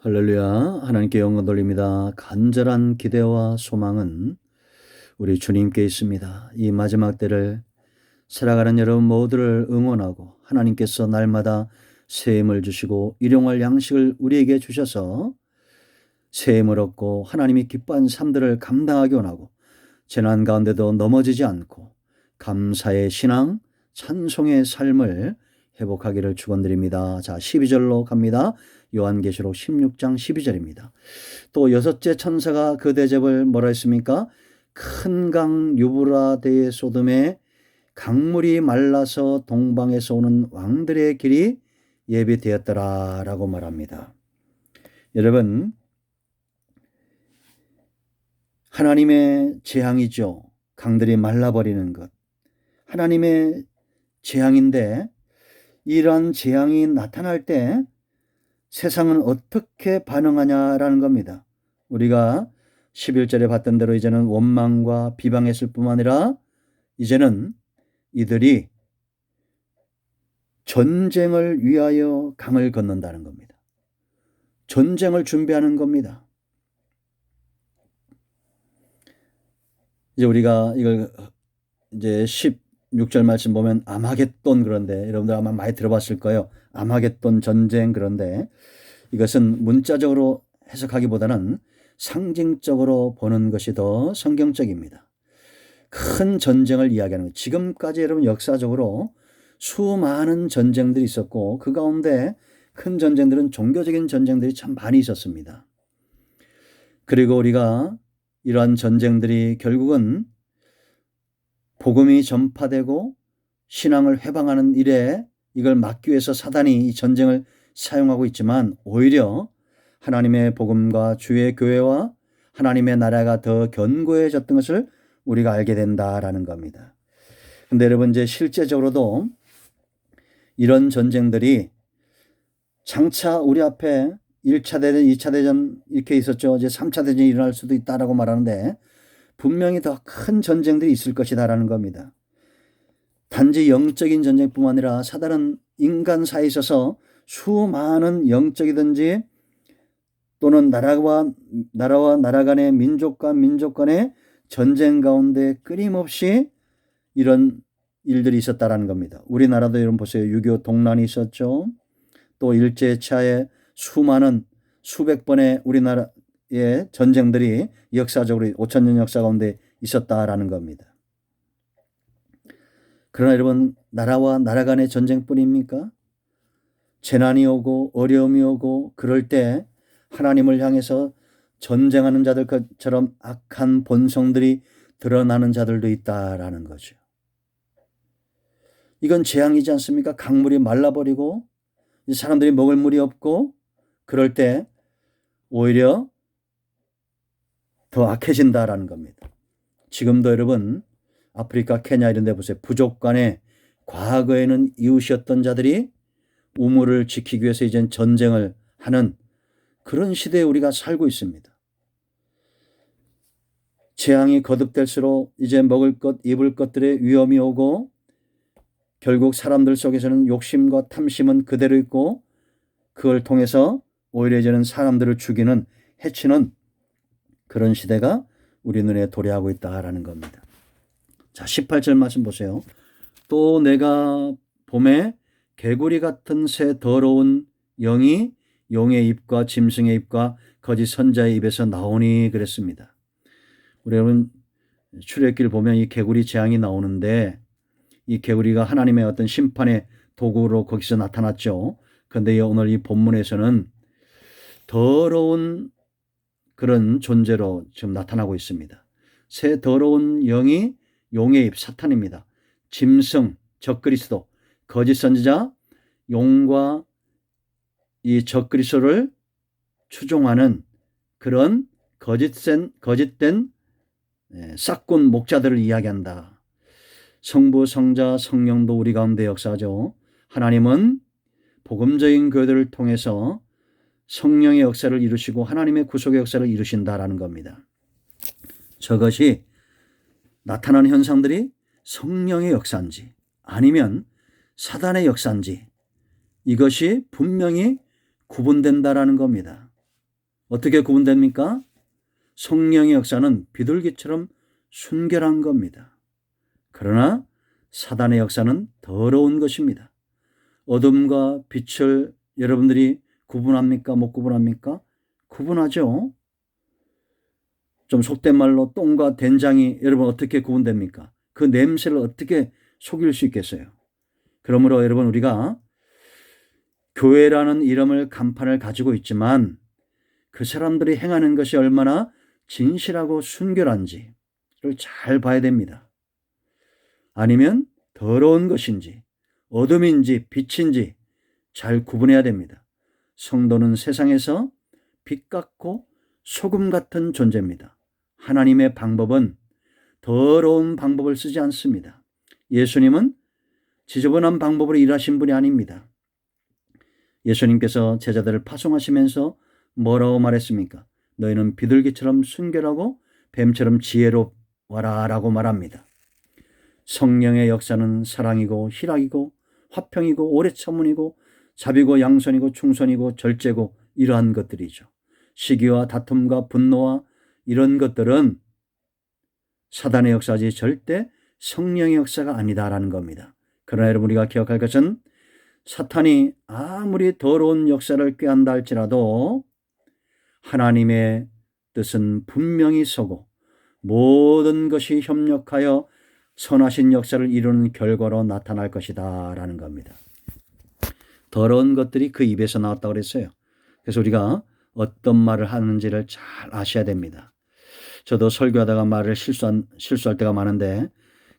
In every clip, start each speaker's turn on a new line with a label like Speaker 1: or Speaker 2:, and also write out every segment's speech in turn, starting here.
Speaker 1: 할렐루야. 하나님께 영광 돌립니다. 간절한 기대와 소망은 우리 주님께 있습니다. 이 마지막 때를 살아가는 여러분 모두를 응원하고 하나님께서 날마다 새 힘을 주시고 일용할 양식을 우리에게 주셔서 새 힘을 얻고 하나님이 기뻐한 삶들을 감당하기 원하고 재난 가운데도 넘어지지 않고 감사의 신앙, 찬송의 삶을 회복하기를 축원드립니다. 자, 12절로 갑니다. 요한계시록 16장 12절입니다. 또 여섯째 천사가 그 대접을 뭐라 했습니까? 큰 강 유브라데의 소돔에 강물이 말라서 동방에서 오는 왕들의 길이 예비되었더라 라고 말합니다. 여러분, 하나님의 재앙이죠. 강들이 말라버리는 것. 하나님의 재앙인데 이러한 재앙이 나타날 때 세상은 어떻게 반응하냐라는 겁니다. 우리가 11절에 봤던 대로 이제는 원망과 비방했을 뿐만 아니라 이제는 이들이 전쟁을 위하여 강을 건넌다는 겁니다. 전쟁을 준비하는 겁니다. 이제 우리가 이걸 이제 16절 말씀 보면 아마겟돈, 그런데 여러분들 아마 많이 들어봤을 거예요. 아마겟돈 전쟁. 그런데 이것은 문자적으로 해석하기보다는 상징적으로 보는 것이 더 성경적입니다. 큰 전쟁을 이야기하는 거예요. 지금까지 여러분 역사적으로 수많은 전쟁들이 있었고 그 가운데 큰 전쟁들은 종교적인 전쟁들이 참 많이 있었습니다. 그리고 우리가 이러한 전쟁들이 결국은 복음이 전파되고 신앙을 회방하는 일에 이걸 막기 위해서 사단이 이 전쟁을 사용하고 있지만 오히려 하나님의 복음과 주의 교회와 하나님의 나라가 더 견고해졌던 것을 우리가 알게 된다라는 겁니다. 근데 여러분, 이제 실제적으로도 이런 전쟁들이 장차 우리 앞에 1차 대전, 2차 대전 이렇게 있었죠. 이제 3차 대전이 일어날 수도 있다라고 말하는데 분명히 더 큰 전쟁들이 있을 것이다라는 겁니다. 단지 영적인 전쟁뿐만 아니라 사단은 인간 사이에 있어서 수많은 영적이든지 또는 나라와 나라 간의 민족과 민족 간의 전쟁 가운데 끊임없이 이런 일들이 있었다라는 겁니다. 우리나라도 여러분 보세요. 6.25 동란이 있었죠. 또 일제차에 수많은 수백 번의 우리나라의 전쟁들이 역사적으로 5,000년 역사 가운데 있었다라는 겁니다. 그러나 여러분, 나라와 나라 간의 전쟁뿐입니까? 재난이 오고 어려움이 오고 그럴 때 하나님을 향해서 전쟁하는 자들처럼 악한 본성들이 드러나는 자들도 있다라는 거죠. 이건 재앙이지 않습니까? 강물이 말라버리고 사람들이 먹을 물이 없고 그럴 때 오히려 더 악해진다라는 겁니다. 지금도 여러분 아프리카 케냐 이런 데 보세요. 부족 간에 과거에는 이웃이었던 자들이 우물을 지키기 위해서 이젠 전쟁을 하는 그런 시대에 우리가 살고 있습니다. 재앙이 거듭될수록 이제 먹을 것, 입을 것들의 위험이 오고 결국 사람들 속에서는 욕심과 탐심은 그대로 있고 그걸 통해서 오히려 이제는 사람들을 죽이는, 해치는 그런 시대가 우리 눈에 도래하고 있다라는 겁니다. 자, 18절 말씀 보세요. 또 내가 봄에 개구리 같은 새 더러운 영이 용의 입과 짐승의 입과 거짓 선자의 입에서 나오니 그랬습니다. 우리 여러분 출애굽기를 보면 이 개구리 재앙이 나오는데 이 개구리가 하나님의 어떤 심판의 도구로 거기서 나타났죠. 그런데 오늘 이 본문에서는 더러운 그런 존재로 지금 나타나고 있습니다. 새 더러운 영이 용의 입, 사탄입니다. 짐승, 적그리스도, 거짓 선지자, 용과 이 적그리스도를 추종하는 그런 거짓된 싹군 목자들을 이야기한다. 성부, 성자, 성령도 우리 가운데 역사하죠. 하나님은 복음적인 교회들을 통해서 성령의 역사를 이루시고 하나님의 구속의 역사를 이루신다라는 겁니다. 저것이 나타나는 현상들이 성령의 역사인지 아니면 사단의 역사인지 이것이 분명히 구분된다라는 겁니다. 어떻게 구분됩니까? 성령의 역사는 비둘기처럼 순결한 겁니다. 그러나 사단의 역사는 더러운 것입니다. 어둠과 빛을 여러분들이 구분합니까? 못 구분합니까? 구분하죠. 좀 속된 말로 똥과 된장이 여러분 어떻게 구분됩니까? 그 냄새를 어떻게 속일 수 있겠어요? 그러므로 여러분 우리가 교회라는 이름을 간판을 가지고 있지만 그 사람들이 행하는 것이 얼마나 진실하고 순결한지를 잘 봐야 됩니다. 아니면 더러운 것인지 어둠인지 빛인지 잘 구분해야 됩니다. 성도는 세상에서 빛 같고 소금 같은 존재입니다. 하나님의 방법은 더러운 방법을 쓰지 않습니다. 예수님은 지저분한 방법으로 일하신 분이 아닙니다. 예수님께서 제자들을 파송하시면서 뭐라고 말했습니까? 너희는 비둘기처럼 순결하고 뱀처럼 지혜로워라 라고 말합니다. 성령의 역사는 사랑이고 희락이고 화평이고 오래 참음이고 자비고 양선이고 충선이고 절제고 이러한 것들이죠. 시기와 다툼과 분노와 이런 것들은 사단의 역사지 절대 성령의 역사가 아니다라는 겁니다. 그러나 여러분 우리가 기억할 것은 사탄이 아무리 더러운 역사를 꾀한다 할지라도 하나님의 뜻은 분명히 서고 모든 것이 협력하여 선하신 역사를 이루는 결과로 나타날 것이다 라는 겁니다. 더러운 것들이 그 입에서 나왔다고 그랬어요. 그래서 우리가 어떤 말을 하는지를 잘 아셔야 됩니다. 저도 설교하다가 말을 실수할 때가 많은데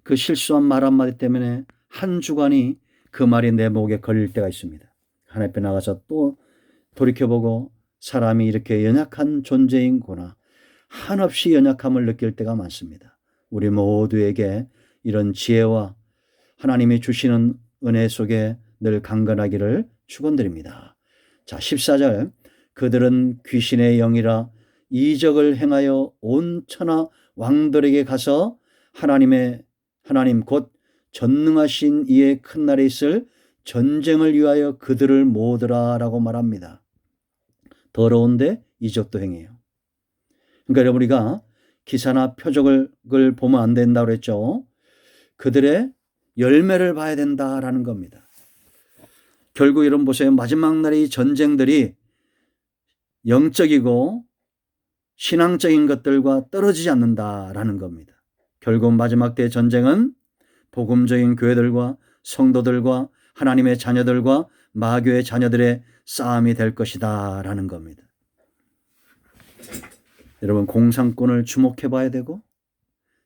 Speaker 1: 그 실수한 말 한마디 때문에 한 주간이 그 말이 내 목에 걸릴 때가 있습니다. 하나님 앞에 나가서 또 돌이켜보고 사람이 이렇게 연약한 존재인구나 한없이 연약함을 느낄 때가 많습니다. 우리 모두에게 이런 지혜와 하나님이 주시는 은혜 속에 늘 강건하기를 축원드립니다. 자, 14절 그들은 귀신의 영이라 이적을 행하여 온 천하 왕들에게 가서 하나님 곧 전능하신 이의 큰 날에 있을 전쟁을 위하여 그들을 모으더라 라고 말합니다. 더러운데 이적도 행해요. 그러니까 여러분 우리가 기사나 표적을 보면 안 된다고 그랬죠. 그들의 열매를 봐야 된다라는 겁니다. 결국 여러분 보세요. 마지막 날의 전쟁들이 영적이고 신앙적인 것들과 떨어지지 않는다라는 겁니다. 결국 마지막 때의 전쟁은 복음적인 교회들과 성도들과 하나님의 자녀들과 마귀의 자녀들의 싸움이 될 것이다 라는 겁니다. 여러분 공산권을 주목해 봐야 되고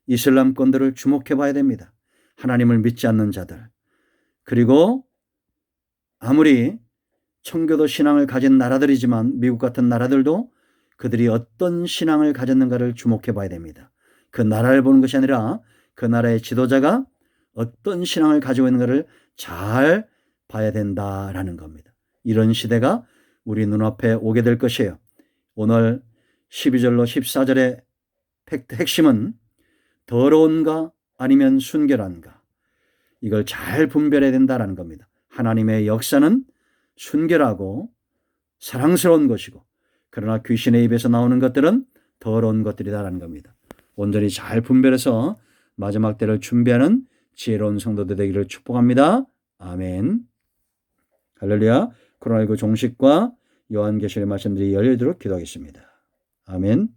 Speaker 1: 이슬람권들을 주목해 봐야 됩니다. 하나님을 믿지 않는 자들 그리고 아무리 청교도 신앙을 가진 나라들이지만 미국 같은 나라들도 그들이 어떤 신앙을 가졌는가를 주목해 봐야 됩니다. 그 나라를 보는 것이 아니라 그 나라의 지도자가 어떤 신앙을 가지고 있는가를 잘 봐야 된다라는 겁니다. 이런 시대가 우리 눈앞에 오게 될 것이에요. 오늘 12절로 14절의 핵심은 더러운가 아니면 순결한가 이걸 잘 분별해야 된다는 겁니다. 하나님의 역사는 순결하고 사랑스러운 것이고 그러나 귀신의 입에서 나오는 것들은 더러운 것들이다라는 겁니다. 온전히 잘 분별해서 마지막 때를 준비하는 지혜로운 성도들 되기를 축복합니다. 아멘. 할렐루야. 코로나19 종식과 요한계시록의 말씀들이 열리도록 기도하겠습니다. 아멘.